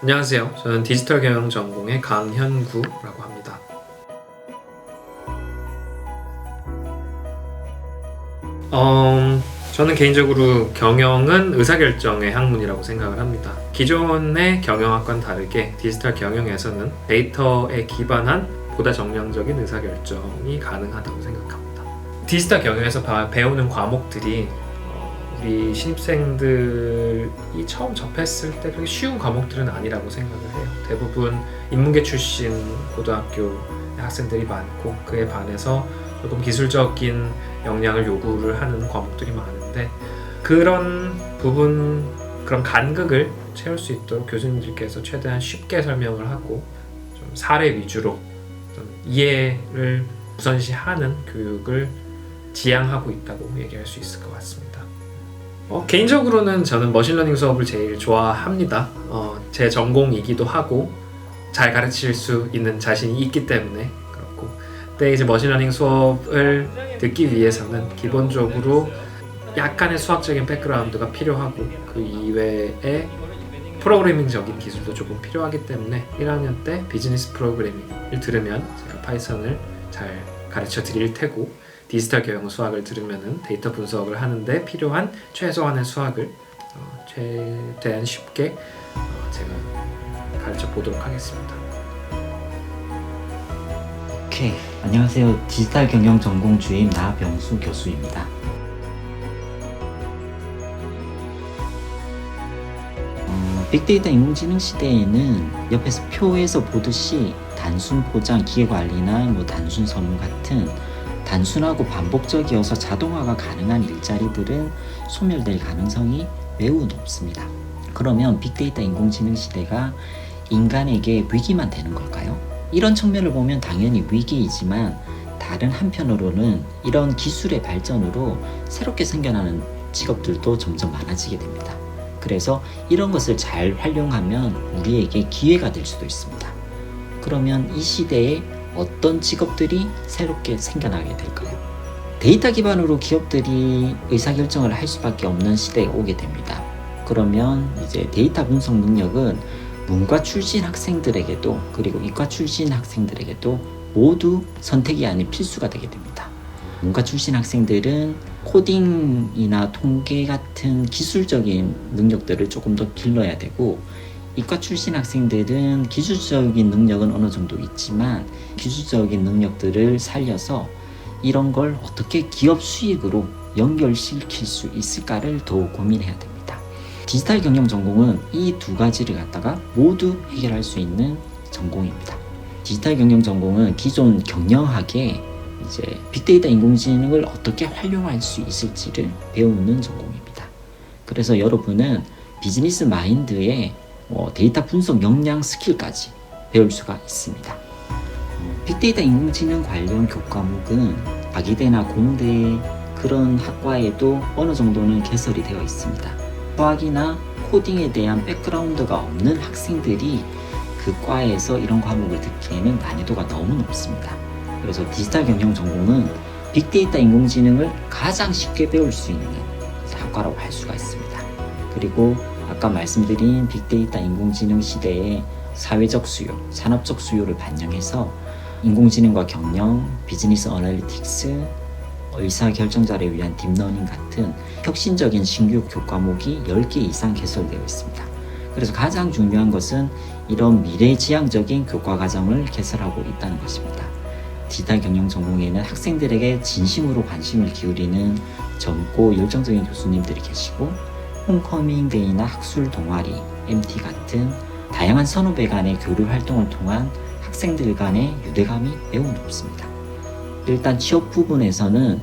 안녕하세요. 저는 디지털 경영 전공의 강현구라고 합니다. 저는 개인적으로 경영은 의사결정의 학문이라고 생각을 합니다. 기존의 경영학과는 다르게 디지털 경영에서는 데이터에 기반한 보다 정량적인 의사결정이 가능하다고 생각합니다. 디지털 경영에서 배우는 과목들이 우리 신입생들이 처음 접했을 때 그렇게 쉬운 과목들은 아니라고 생각을 해요. 대부분 인문계 출신 고등학교 학생들이 많고 그에 반해서 조금 기술적인 역량을 요구를 하는 과목들이 많은데 그런 그런 간극을 채울 수 있도록 교수님들께서 최대한 쉽게 설명을 하고 좀 사례 위주로 좀 이해를 우선시하는 교육을 지향하고 있다고 얘기할 수 있을 것 같습니다. 개인적으로는 저는 머신러닝 수업을 제일 좋아합니다. 제 전공이기도 하고 잘 가르칠 수 있는 자신이 있기 때문에 그렇고, 근데 이제 머신러닝 수업을 듣기 위해서는 기본적으로 약간의 수학적인 백그라운드가 필요하고 그 이외에 프로그래밍적인 기술도 조금 필요하기 때문에 1학년 때 비즈니스 프로그래밍을 들으면 제가 파이썬을 잘 가르쳐 드릴 테고, 디지털 경영 수학을 들으면 데이터 분석을 하는데 필요한 최소한의 수학을 최대한 쉽게 제가 가르쳐 보도록 하겠습니다. 오케이, 안녕하세요. 디지털 경영 전공 주임 나병수 교수입니다. 빅데이터 인공지능 시대에는 옆에서 표에서 보듯이 단순 포장, 기계관리나 단순 서문 같은 단순하고 반복적이어서 자동화가 가능한 일자리들은 소멸될 가능성이 매우 높습니다. 그러면 빅데이터 인공지능 시대가 인간에게 위기만 되는 걸까요? 이런 측면을 보면 당연히 위기이지만 다른 한편으로는 이런 기술의 발전으로 새롭게 생겨나는 직업들도 점점 많아지게 됩니다. 그래서 이런 것을 잘 활용하면 우리에게 기회가 될 수도 있습니다. 그러면 이 시대에 어떤 직업들이 새롭게 생겨나게 될까요? 데이터 기반으로 기업들이 의사결정을 할 수밖에 없는 시대가 오게 됩니다. 그러면 이제 데이터 분석 능력은 문과 출신 학생들에게도 그리고 이과 출신 학생들에게도 모두 선택이 아닌 필수가 되게 됩니다. 문과 출신 학생들은 코딩이나 통계 같은 기술적인 능력들을 조금 더 길러야 되고, 이과 출신 학생들은 기술적인 능력은 어느 정도 있지만 기술적인 능력들을 살려서 이런 걸 어떻게 기업 수익으로 연결시킬 수 있을까를 더 고민해야 됩니다. 디지털 경영 전공은 이 두 가지를 갖다가 모두 해결할 수 있는 전공입니다. 디지털 경영 전공은 기존 경영학에 이제 빅데이터 인공지능을 어떻게 활용할 수 있을지를 배우는 전공입니다. 그래서 여러분은 비즈니스 마인드에 데이터 분석 역량 스킬까지 배울 수가 있습니다. 빅데이터 인공지능 관련 교과목은 아기대나 공대 그런 학과에도 어느 정도는 개설이 되어 있습니다. 수학이나 코딩에 대한 백그라운드가 없는 학생들이 그 과에서 이런 과목을 듣기에는 난이도가 너무 높습니다. 그래서 디지털 경영 전공은 빅데이터 인공지능을 가장 쉽게 배울 수 있는 학과라고 할 수가 있습니다. 그리고 아까 말씀드린 빅데이터 인공지능 시대의 사회적 수요, 산업적 수요를 반영해서 인공지능과 경영, 비즈니스 어널리틱스, 의사결정자를 위한 딥러닝 같은 혁신적인 신규 교과목이 10개 이상 개설되어 있습니다. 그래서 가장 중요한 것은 이런 미래지향적인 교과 과정을 개설하고 있다는 것입니다. 디지털 경영 전공에는 학생들에게 진심으로 관심을 기울이는 젊고 열정적인 교수님들이 계시고, 홈커밍 데이나 학술 동아리, MT 같은 다양한 선후배 간의 교류 활동을 통한 학생들 간의 유대감이 매우 높습니다. 일단 취업 부분에서는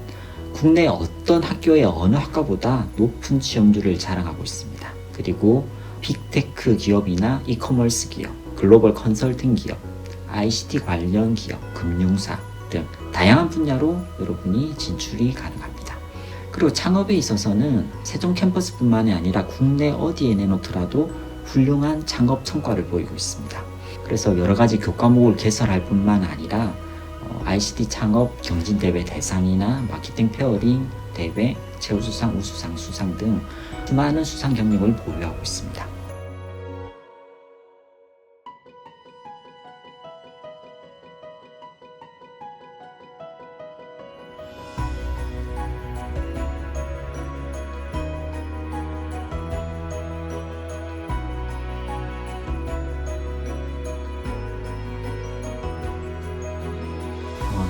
국내 어떤 학교의 어느 학과보다 높은 취업률을 자랑하고 있습니다. 그리고 빅테크 기업이나 이커머스 기업, 글로벌 컨설팅 기업, ICT 관련 기업, 금융사 등 다양한 분야로 여러분이 진출이 가능합니다. 그리고 창업에 있어서는 세종 캠퍼스뿐만이 아니라 국내 어디에 내놓더라도 훌륭한 창업 성과를 보이고 있습니다. 그래서 여러 가지 교과목을 개설할 뿐만 아니라 ICT 창업 경진대회 대상이나 마케팅 페어링 대회, 최우수상, 우수상, 수상 등 수많은 수상 경력을 보유하고 있습니다.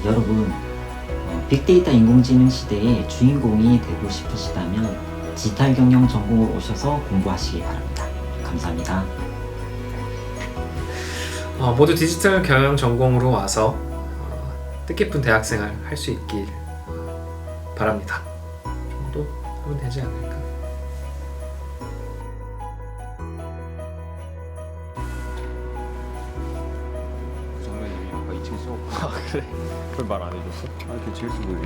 여러분 빅데이터 인공지능 시대의 주인공이 되고 싶으시다면 디지털 경영 전공으로 오셔서 공부하시기 바랍니다. 감사합니다. 모두 디지털 경영 전공으로 와서 뜻깊은 대학생활 할 수 있길 바랍니다. 정도 하면 되지 않을까. 장면님이 아까 2층 수업. 아 그래? 그걸 말 안 해줬어? 아 걔 제일 수고해.